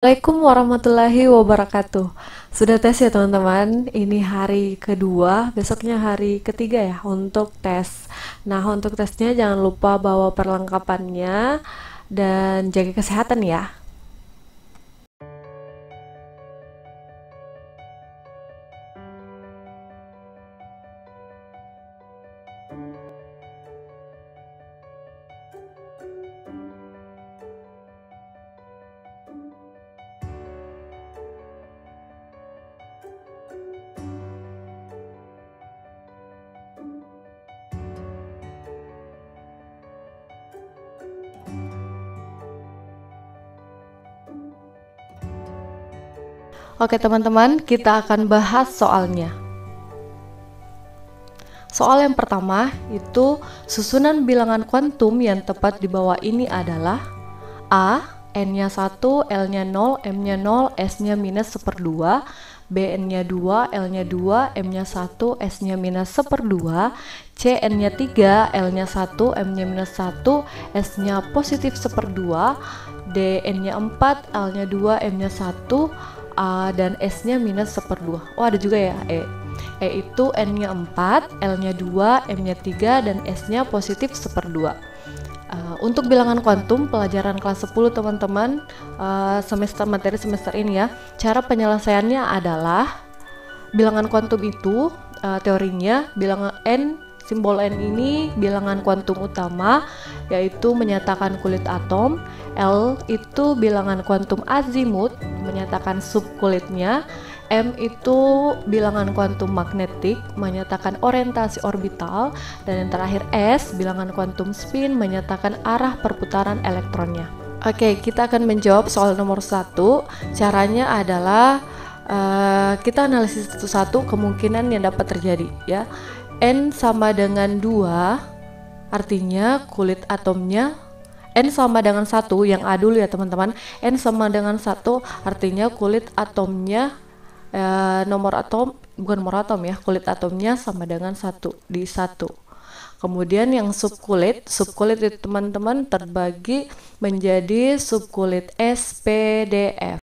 Assalamualaikum warahmatullahi wabarakatuh. Sudah tes ya teman-teman. Ini hari kedua, besoknya hari ketiga ya untuk tes. Nah, untuk tesnya jangan lupa bawa perlengkapannya dan jaga kesehatan ya. Oke teman-teman, kita akan bahas soalnya. Soal yang pertama itu susunan bilangan kuantum yang tepat di bawah ini adalah A, N-nya 1, L-nya 0, M-nya 0, S-nya minus 1/2, B, N-nya 2, L-nya 2, M-nya 1, S-nya minus 1/2, C, N-nya 3, L-nya 1, M-nya minus 1, S-nya positif 1/2, D, N-nya 4, L-nya 2, M-nya 1, A dan S-nya minus 1/2. Oh, ada juga ya E. E itu N-nya 4, L-nya 2, M-nya 3, dan S-nya positif 1/2. Untuk bilangan kuantum pelajaran kelas 10 teman-teman, materi semester ini ya, cara penyelesaiannya adalah bilangan kuantum itu teorinya bilangan N, simbol N ini bilangan kuantum utama, yaitu menyatakan kulit atom. L itu bilangan kuantum azimut, menyatakan subkulitnya. M itu bilangan kuantum magnetik, menyatakan orientasi orbital. Dan yang terakhir S, bilangan kuantum spin, menyatakan arah perputaran elektronnya. Oke, kita akan menjawab soal nomor 1. Caranya adalah kita analisis satu-satu kemungkinan yang dapat terjadi ya. N sama dengan 2, artinya kulit atomnya N sama dengan 1, yang A dulu ya teman-teman. N sama dengan 1 artinya kulit atomnya nomor atom, bukan nomor atom ya, kulit atomnya sama dengan 1 di 1. Kemudian yang subkulit itu teman-teman terbagi menjadi subkulit SPDF.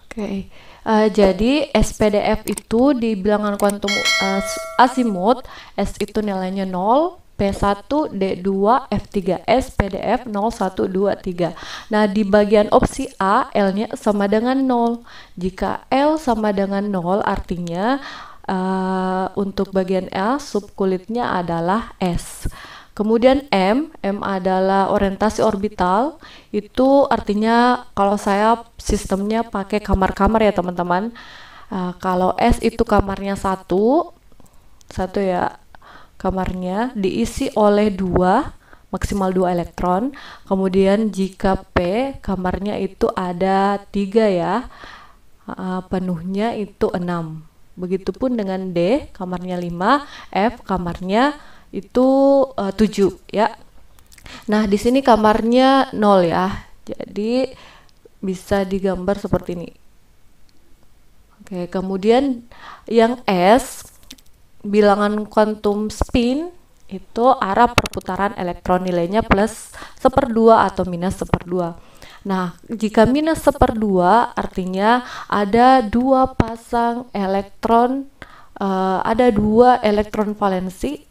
Oke, jadi SPDF itu di bilangan kuantum azimut, S itu nilainya 0, P1, D2, F3, SPDF 0, 1, 2, 3. Nah, di bagian opsi A, L-nya sama dengan 0. Jika L sama dengan 0, artinya untuk bagian L, subkulitnya adalah S. Kemudian M adalah orientasi orbital. Itu artinya kalau saya sistemnya pakai kamar-kamar ya teman-teman. Kalau S itu kamarnya satu ya, kamarnya diisi oleh maksimal 2 elektron. Kemudian jika P kamarnya itu ada 3 ya, penuhnya itu 6. Begitupun dengan D kamarnya 5, F kamarnya itu 7 ya. Nah, di sini kamarnya 0 ya. Jadi bisa digambar seperti ini. Oke, kemudian yang S, bilangan kuantum spin, itu arah perputaran elektron, nilainya plus 1/2 atau minus 1/2. Nah, jika minus 1/2 artinya ada 2 pasang elektron, ada 2 elektron valensi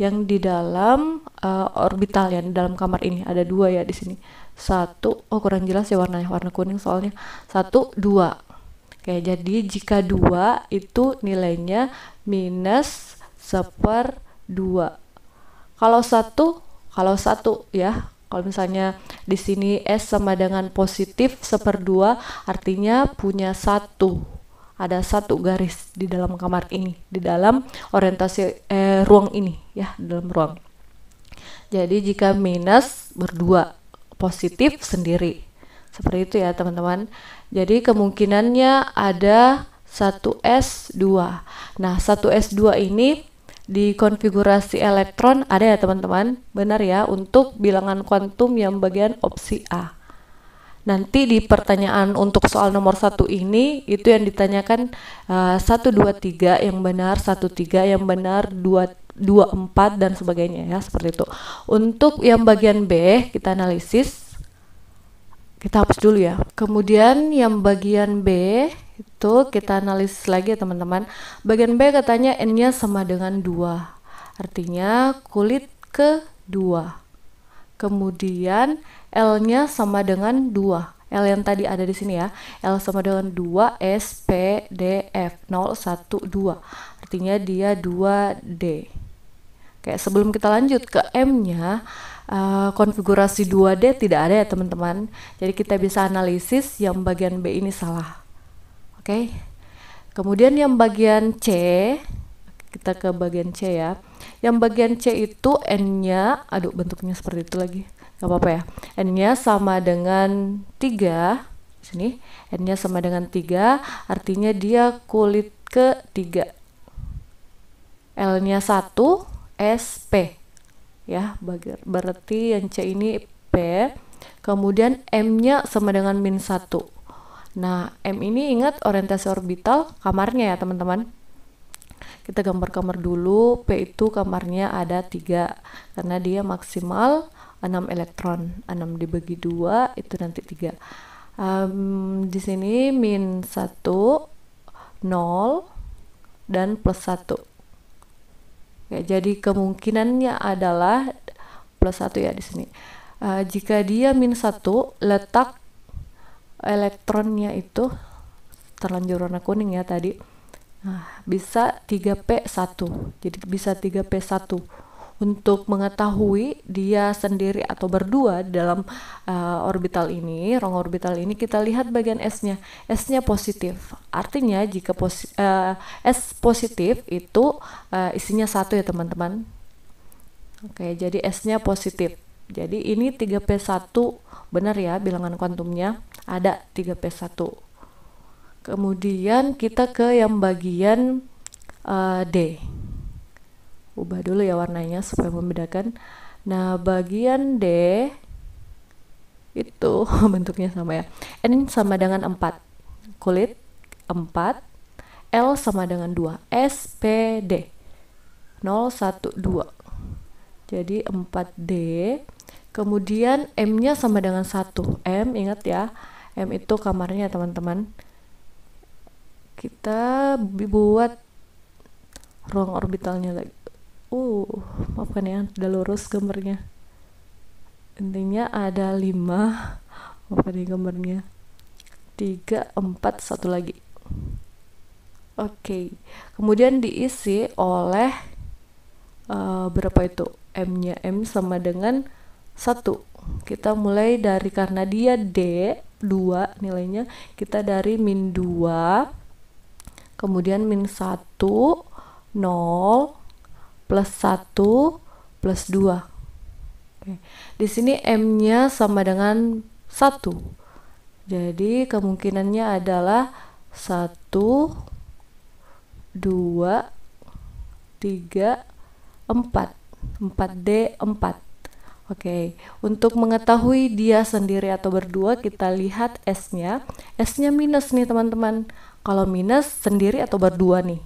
yang di dalam orbital ya, di dalam kamar ini ada 2 ya di sini. 1, oh kurang jelas ya warnanya, warna kuning soalnya. 1, 2. Oke, jadi jika 2 itu nilainya minus 1/2. Kalau 1 ya, kalau misalnya di sini S sama dengan positif 1/2, artinya punya 1. Ada 1 garis di dalam kamar ini, di dalam orientasi ruang ini ya, di dalam ruang. Jadi jika minus berdua, positif sendiri. Seperti itu ya teman-teman. Jadi kemungkinannya ada 1s2. Nah, 1s2 ini di konfigurasi elektron ada ya teman-teman. Benar ya, untuk bilangan kuantum yang bagian opsi A. Nanti di pertanyaan untuk soal nomor 1 ini itu yang ditanyakan 1, 2, 3 yang benar, 1, 3 yang benar, 2, 4 dan sebagainya ya, seperti itu. Untuk yang bagian B kita analisis Kita hapus dulu ya. Kemudian yang bagian B itu kita analisis lagi ya teman-teman. Bagian B katanya N-nya sama dengan 2. Artinya kulit ke 2. Kemudian L-nya sama dengan 2. L yang tadi ada di sini ya. L sama dengan 2 S P D F 0 1 2. Artinya dia 2D. Oke, sebelum kita lanjut ke M-nya, konfigurasi 2D tidak ada ya teman-teman. Jadi kita bisa analisis yang bagian B ini salah. Oke. Kemudian yang bagian C, kita ke bagian C ya. Yang bagian C itu N-nya, aduh bentuknya seperti itu lagi. Gak apa-apa ya. N-nya sama dengan 3. Sini, N-nya sama dengan 3, artinya dia kulit ke 3. L-nya 1 SP. Ya, berarti yang C ini P. Kemudian M-nya sama dengan -1. Nah, M ini ingat orientasi orbital kamarnya ya teman-teman. Kita gambar kamar dulu. P itu kamarnya ada 3 karena dia maksimal 6 elektron. 6 dibagi 2 itu nanti 3. Di sini -1, 0 dan +1. Ya, jadi kemungkinannya adalah +1 ya di sini. Jika dia -1, letak elektronnya itu terlanjur warna kuning ya tadi. Nah, bisa 3p1. Jadi bisa 3p1. Untuk mengetahui dia sendiri atau berdua dalam orbital ini, rong orbital ini, kita lihat bagian S-nya. S-nya positif. Artinya jika S positif itu isinya 1 ya teman-teman. Oke, jadi S-nya positif. Jadi ini 3p1 benar ya bilangan kuantumnya, ada 3p1. Kemudian kita ke yang bagian D. Ubah dulu ya warnanya supaya membedakan. Nah, bagian D itu bentuknya sama ya. N sama dengan 4. Kulit 4. L sama dengan 2. SPD 0 1 2. Jadi 4D. Kemudian M-nya sama dengan 1. M, ingat ya. M itu kamarnya teman-teman. Kita buat ruang orbitalnya lagi. Maafkan ya, udah lurus gambarnya. Intinya ada 5. Maafkan ya gambarnya. 3, 4, 1 lagi. Oke. Kemudian diisi oleh berapa itu? M-nya. M sama dengan 1. Kita mulai dari, karena dia D 2 nilainya, kita dari -2, kemudian -1, 0, +1, +2. Oke. Di sini M-nya sama dengan 1. Jadi kemungkinannya adalah 1, 2, 3, 4. 4D4. Oke, untuk mengetahui dia sendiri atau berdua, kita lihat S-nya. S-nya minus nih teman-teman. Kalau minus sendiri atau berdua nih?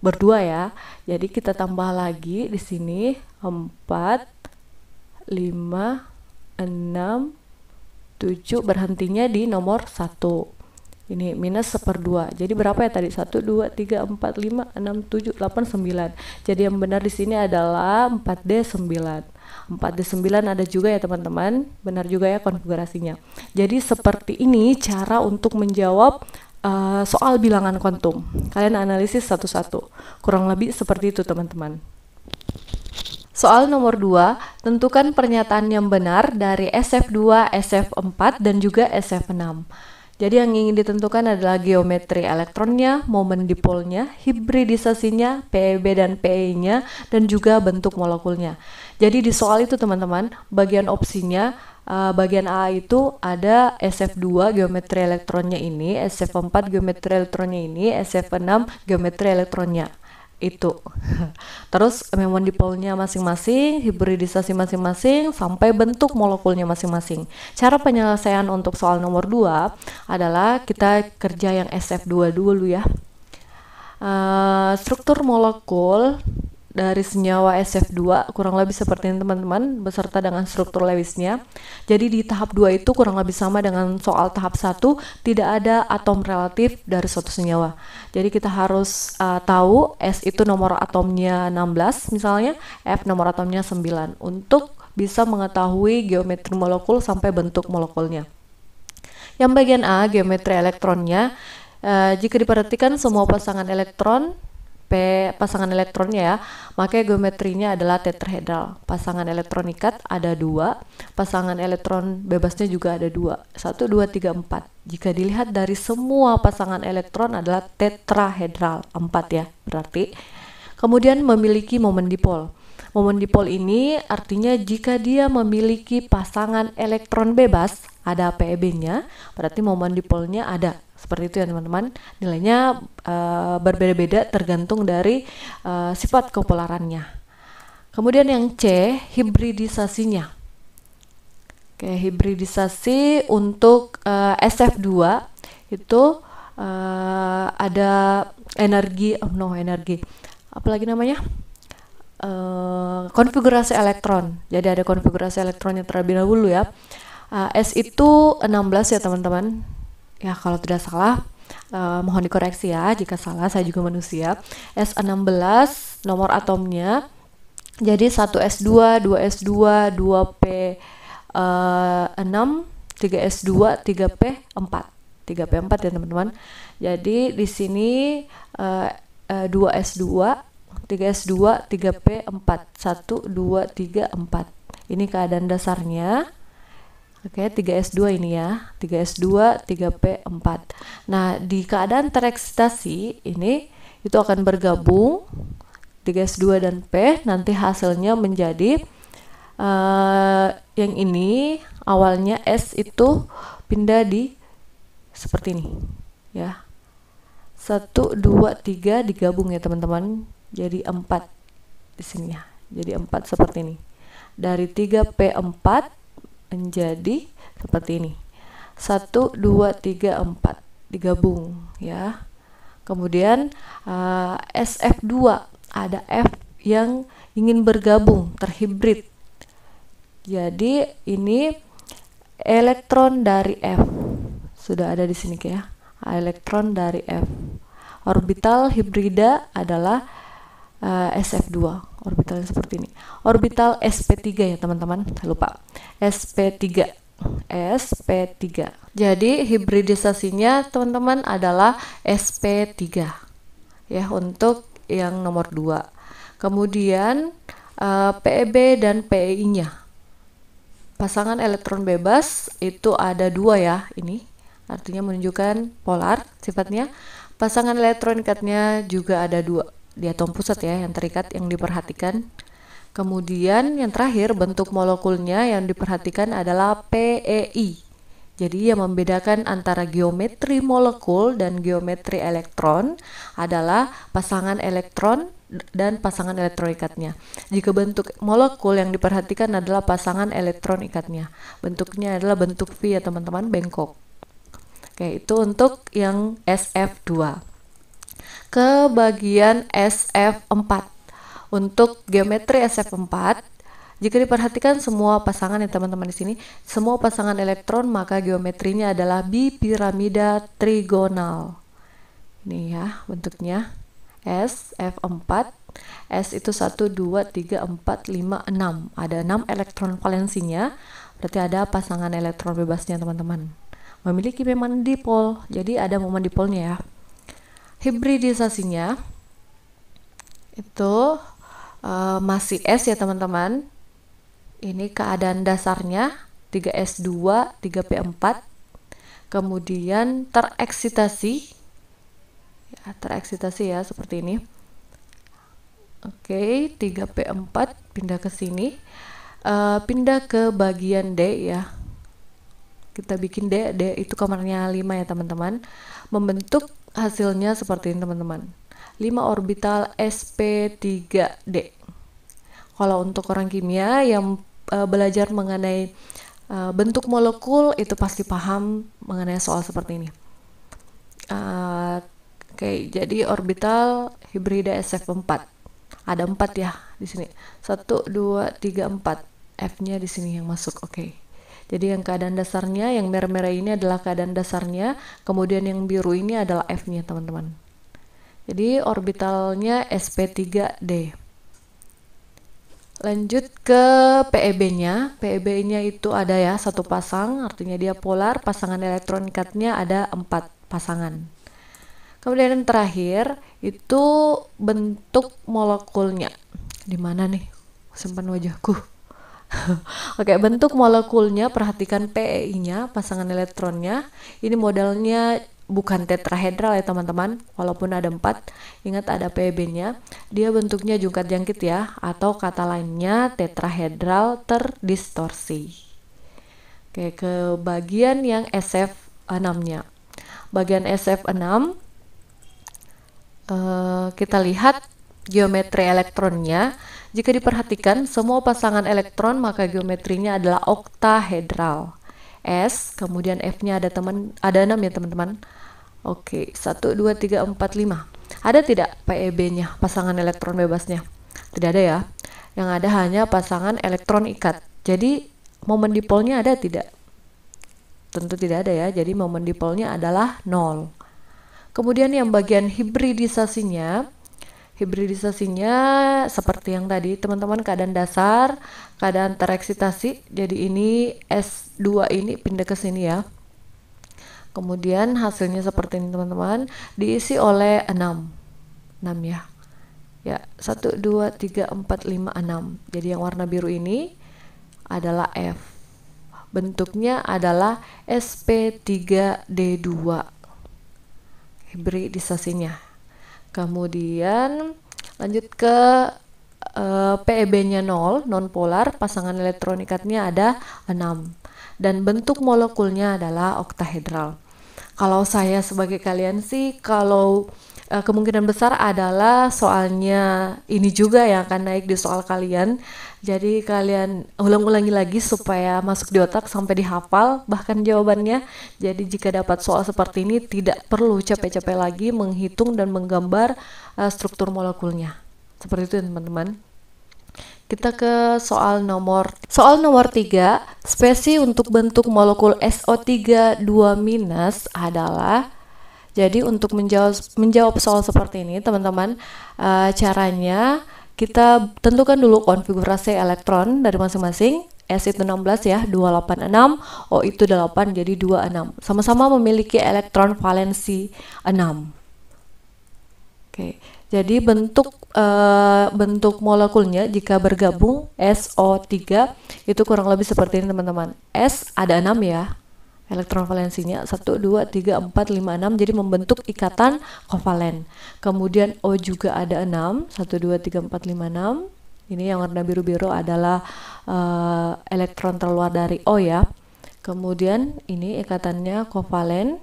Berdua ya. Jadi kita tambah lagi di sini 4, 5, 6, 7, berhentinya di nomor 1. Ini -1/2. Jadi berapa ya tadi? 1, 2, 3, 4, 5, 6, 7, 8, 9. Jadi yang benar di sini adalah 4D9. 4D9 ada juga ya teman-teman. Benar juga ya konfigurasinya. Jadi seperti ini cara untuk menjawab soal bilangan kuantum. Kalian analisis satu-satu. Kurang lebih seperti itu teman-teman. Soal nomor 2, tentukan pernyataan yang benar dari SF2, SF4, dan juga SF6. Jadi yang ingin ditentukan adalah geometri elektronnya, momen dipolnya, hibridisasinya, PeB dan Pe-nya, dan juga bentuk molekulnya. Jadi di soal itu teman-teman, bagian opsinya, bagian A itu ada SF2 geometri elektronnya ini, SF4 geometri elektronnya ini, SF6 geometri elektronnya itu. Terus momen dipolnya masing-masing, hibridisasi masing-masing, sampai bentuk molekulnya masing-masing. Cara penyelesaian untuk soal nomor 2 adalah kita kerja yang SF2 dulu ya. Struktur molekul dari senyawa SF2 kurang lebih seperti ini teman-teman, beserta dengan struktur Lewisnya. Jadi di tahap 2 itu kurang lebih sama dengan soal tahap 1, tidak ada atom relatif dari suatu senyawa. Jadi kita harus tahu S itu nomor atomnya 16 misalnya, F nomor atomnya 9 untuk bisa mengetahui geometri molekul sampai bentuk molekulnya. Yang bagian A, geometri elektronnya, jika diperhatikan semua pasangan elektron, pasangan elektronnya ya, maka geometrinya adalah tetrahedral. Pasangan elektron ikat ada 2, pasangan elektron bebasnya juga ada 2, 1, 2, 3, 4. Jika dilihat dari semua pasangan elektron adalah tetrahedral, 4 ya berarti. Kemudian memiliki momen dipol. Momen dipol ini artinya jika dia memiliki pasangan elektron bebas, ada PeB-nya, berarti momen dipolnya ada. Seperti itu ya teman-teman. Nilainya berbeda-beda tergantung dari sifat kepolarannya. Kemudian yang C, hibridisasinya. Oke, hibridisasi untuk SF2 itu ada energi, apalagi namanya? Konfigurasi elektron. Jadi ada konfigurasi elektronnya terlebih dahulu ya. S itu 16 ya teman-teman. Ya kalau tidak salah, mohon dikoreksi ya jika salah, saya juga manusia. S16 nomor atomnya jadi 1s2, 2s2, 2p6, 3s2, 3p4. 3p4 ya teman-teman. Jadi di sini 2s2, 3s2, 3p4, 1, 2, 3, 4. Ini keadaan dasarnya. Oke, 3s2 ini ya, 3s2, 3p4. Nah, di keadaan tereksitasi ini itu akan bergabung 3s2 dan p, nanti hasilnya menjadi yang ini awalnya S itu pindah di seperti ini ya. 1, 2, 3 digabung ya teman-teman, jadi 4 di sini ya. Jadi 4 seperti ini. Dari 3p4 menjadi seperti ini. 1, 2, 3, 4 digabung ya. Kemudian SF2 ada F yang ingin bergabung, terhibrid. Jadi ini elektron dari F sudah ada di sini ya. Elektron dari F. Orbital hibrida adalah SF2, orbitalnya seperti ini. Orbital sp3 ya teman-teman, lupa. sp3. Jadi hibridisasinya teman-teman adalah sp3 ya untuk yang nomor 2. Kemudian PeB dan PeI-nya. Pasangan elektron bebas itu ada 2 ya, ini artinya menunjukkan polar sifatnya. Pasangan elektron ikatnya juga ada 2 di atom pusat ya, yang terikat, yang diperhatikan. Kemudian yang terakhir bentuk molekulnya yang diperhatikan adalah PeI. Jadi yang membedakan antara geometri molekul dan geometri elektron adalah pasangan elektron dan pasangan elektron ikatnya. Jika bentuk molekul yang diperhatikan adalah pasangan elektron ikatnya, bentuknya adalah bentuk V ya teman-teman, bengkok. Oke, itu untuk yang SF2. Ke bagian SF4. Untuk geometri SF4, jika diperhatikan semua pasangan ya teman-teman di sini, semua pasangan elektron, maka geometrinya adalah bipiramida trigonal. Ini ya bentuknya. SF4. S itu 1, 2, 3, 4, 5, 6. Ada 6 elektron valensinya, berarti ada pasangan elektron bebasnya teman-teman. Memiliki memang dipol, jadi ada momen dipolnya ya. Hibridisasinya itu masih S ya teman-teman. Ini keadaan dasarnya 3s2, 3p4. Kemudian tereksitasi ya seperti ini. Oke, 3p4 pindah ke sini, pindah ke bagian D ya. Kita bikin D itu kamarnya 5 ya teman-teman. Membentuk hasilnya seperti ini teman-teman. 5 orbital sp3d. Kalau untuk orang kimia yang belajar mengenai bentuk molekul itu pasti paham mengenai soal seperti ini. Oke, jadi orbital hibrida SF4. Ada 4 ya di sini. 1, 2, 3, 4. F-nya di sini yang masuk. Oke. Jadi yang keadaan dasarnya, yang merah-merah ini adalah keadaan dasarnya, kemudian yang biru ini adalah F-nya, teman-teman. Jadi orbitalnya sp3d. Lanjut ke PEB-nya. PEB-nya itu ada ya, satu pasang, artinya dia polar. Pasangan elektron ikatnya ada 4 pasangan. Kemudian yang terakhir itu bentuk molekulnya. Di mana nih? Simpan wajahku. Oke, bentuk molekulnya, perhatikan PEI-nya, pasangan elektronnya. Ini modelnya bukan tetrahedral ya teman-teman, walaupun ada 4. Ingat ada PEB-nya. Dia bentuknya jungkat-jangkit ya, atau kata lainnya tetrahedral terdistorsi. Oke, ke bagian yang SF6-nya. Bagian SF6, kita lihat geometri elektronnya. Jika diperhatikan semua pasangan elektron maka geometrinya adalah oktahedral. S, kemudian F-nya ada 6 ya teman-teman. Oke, 1, 2, 3, 4, 5. Ada tidak PEB-nya, pasangan elektron bebasnya? Tidak ada ya. Yang ada hanya pasangan elektron ikat. Jadi momen dipolnya ada tidak? Tentu tidak ada ya. Jadi momen dipolnya adalah 0. Kemudian yang bagian hibridisasinya seperti yang tadi teman-teman, keadaan dasar, keadaan tereksitasi. Jadi ini S2 ini pindah ke sini ya. Kemudian hasilnya seperti ini teman-teman, diisi oleh 6 ya. Ya, 1, 2, 3, 4, 5, 6. Jadi yang warna biru ini adalah F. Bentuknya adalah sp3d2. Hibridisasinya. Kemudian lanjut ke PEB-nya 0, nonpolar, pasangan elektron ikatnya ada 6. Dan bentuk molekulnya adalah oktahedral. Kalau saya sebagai kalian sih, kalau kemungkinan besar adalah soalnya ini juga yang akan naik di soal kalian. Jadi kalian ulang-ulangi lagi supaya masuk di otak sampai dihafal bahkan jawabannya. Jadi jika dapat soal seperti ini tidak perlu capek-capek lagi menghitung dan menggambar struktur molekulnya. Seperti itu teman-teman. Kita ke soal nomor 3. Spesi untuk bentuk molekul SO3 2- adalah, jadi untuk menjawab soal seperti ini teman-teman, caranya kita tentukan dulu konfigurasi elektron dari masing-masing. S itu 16 ya, 286, O itu 8, jadi 26. Sama-sama memiliki elektron valensi 6. Oke, jadi bentuk molekulnya jika bergabung SO3 itu kurang lebih seperti ini teman-teman. S ada 6 ya, elektron valensinya 1, 2, 3, 4, 5, 6, jadi membentuk ikatan kovalen. Kemudian O juga ada 6, 1, 2, 3, 4, 5, 6. Ini yang warna biru-biru adalah elektron terluar dari O ya. Kemudian ini ikatannya kovalen.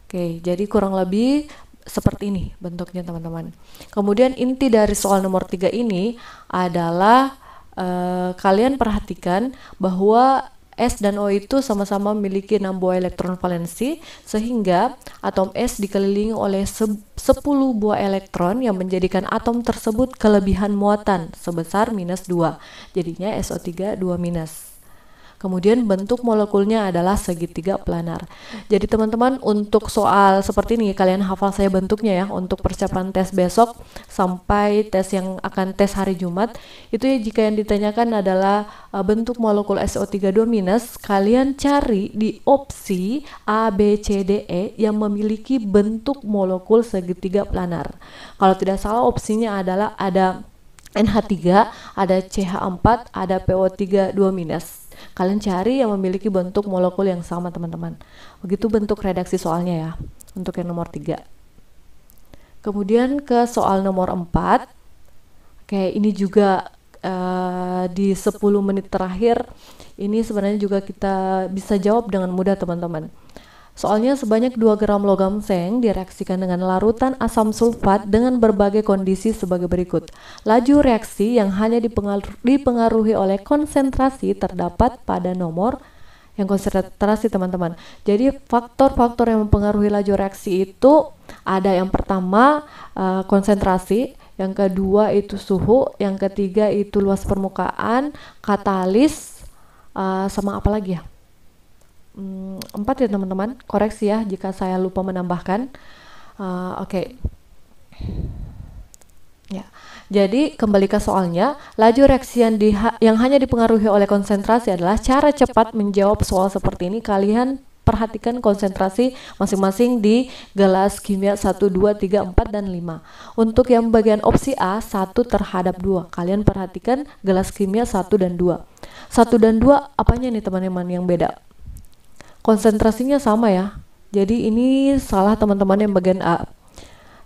Oke, jadi kurang lebih seperti ini bentuknya teman-teman. Kemudian inti dari soal nomor 3 ini adalah kalian perhatikan bahwa S dan O itu sama-sama memiliki 6 buah elektron valensi, sehingga atom S dikelilingi oleh 10 buah elektron yang menjadikan atom tersebut kelebihan muatan sebesar -2. Jadinya SO3 2-. Kemudian bentuk molekulnya adalah segitiga planar. Jadi teman-teman, untuk soal seperti ini kalian hafal saya bentuknya ya, untuk persiapan tes besok sampai tes yang akan tes hari Jumat. Itu ya, jika yang ditanyakan adalah bentuk molekul SO3 2-, kalian cari di opsi A, B, C, D, E yang memiliki bentuk molekul segitiga planar. Kalau tidak salah opsinya adalah ada NH3, ada CH4, ada PO3 2-. Kalian cari yang memiliki bentuk molekul yang sama teman-teman. Begitu bentuk redaksi soalnya ya, untuk yang nomor 3. Kemudian ke soal nomor 4. Oke, ini juga di 10 menit terakhir. Ini sebenarnya juga kita bisa jawab dengan mudah teman-teman. Soalnya sebanyak 2 gram logam seng direaksikan dengan larutan asam sulfat dengan berbagai kondisi sebagai berikut. Laju reaksi yang hanya dipengaruhi oleh konsentrasi terdapat pada nomor yang konsentrasi teman-teman. Jadi faktor-faktor yang mempengaruhi laju reaksi itu ada yang pertama konsentrasi, yang kedua itu suhu, yang ketiga itu luas permukaan, katalis, sama apa lagi ya? 4 ya teman-teman, koreksi ya jika saya lupa menambahkan. Oke. Ya. Jadi kembali ke soalnya, laju reaksi yang hanya dipengaruhi oleh konsentrasi adalah cara cepat menjawab soal seperti ini. Kalian perhatikan konsentrasi masing-masing di gelas kimia 1, 2, 3, 4, dan 5. Untuk yang bagian opsi A, 1 terhadap 2. Kalian perhatikan gelas kimia 1 dan 2. 1 dan 2 apanya nih teman-teman yang beda? Konsentrasinya sama ya. Jadi ini salah teman-teman yang bagian A.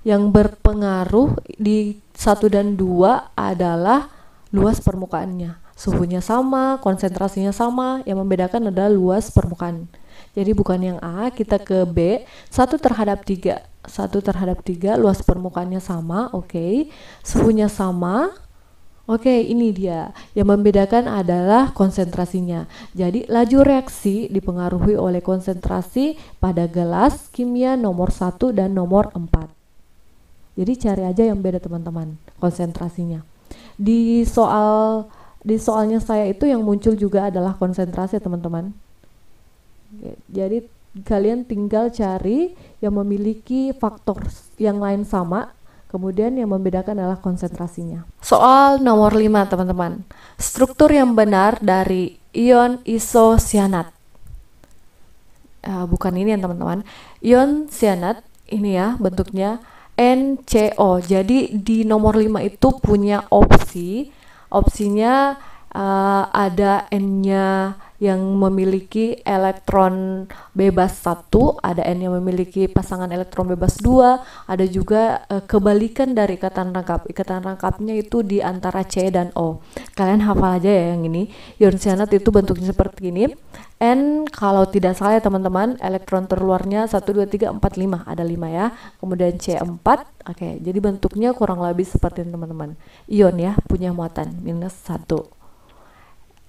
Yang berpengaruh di 1 dan 2 adalah luas permukaannya. Suhunya sama, konsentrasinya sama, yang membedakan adalah luas permukaan. Jadi bukan yang A, kita ke B, 1 terhadap 3. 1 terhadap 3, luas permukaannya sama, oke. Suhunya sama, oke, ini dia. Yang membedakan adalah konsentrasinya. Jadi laju reaksi dipengaruhi oleh konsentrasi pada gelas kimia nomor 1 dan nomor 4. Jadi cari aja yang beda teman-teman, konsentrasinya. Di soalnya saya itu yang muncul juga adalah konsentrasi teman-teman. Jadi kalian tinggal cari yang memiliki faktor yang lain sama, kemudian yang membedakan adalah konsentrasinya. Soal nomor 5 teman-teman. Struktur yang benar dari ion isosianat. Bukan ini ya teman-teman. Ion sianat ini ya bentuknya NCO. Jadi di nomor 5 itu punya opsinya ada N-nya yang memiliki elektron bebas 1, ada N yang memiliki pasangan elektron bebas 2, ada juga kebalikan dari ikatan rangkap. Ikatan rangkapnya itu di antara C dan O. Kalian hafal aja ya yang ini. Ion sianat itu bentuknya seperti ini. N kalau tidak salah ya teman-teman, elektron terluarnya 1, 2, 3, 4, 5. Ada 5 ya. Kemudian C4. Oke, jadi bentuknya kurang lebih seperti ini teman-teman. Ion ya, punya muatan -1.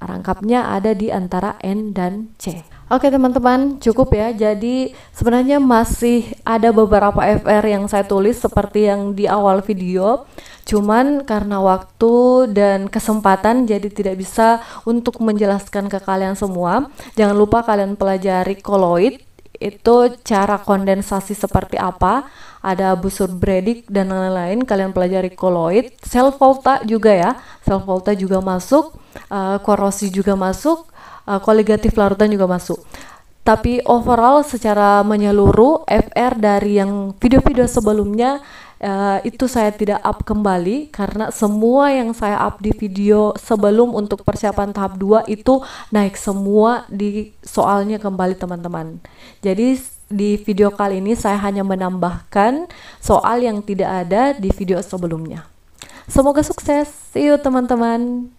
Rangkapnya ada di antara N dan C. Oke teman-teman, cukup ya. Jadi sebenarnya masih ada beberapa FR yang saya tulis seperti yang di awal video. Cuman karena waktu dan kesempatan jadi tidak bisa untuk menjelaskan ke kalian semua. Jangan lupa kalian pelajari koloid, itu cara kondensasi seperti apa, ada busur Bredig dan lain-lain. Kalian pelajari koloid, sel volta juga ya, sel volta juga masuk, korosi juga masuk, koligatif larutan juga masuk. Tapi overall secara menyeluruh FR dari yang video-video sebelumnya itu saya tidak up kembali karena semua yang saya up di video sebelum untuk persiapan tahap 2 itu naik semua di soalnya kembali teman-teman. Jadi di video kali ini saya hanya menambahkan soal yang tidak ada di video sebelumnya. Semoga sukses. See you teman-teman.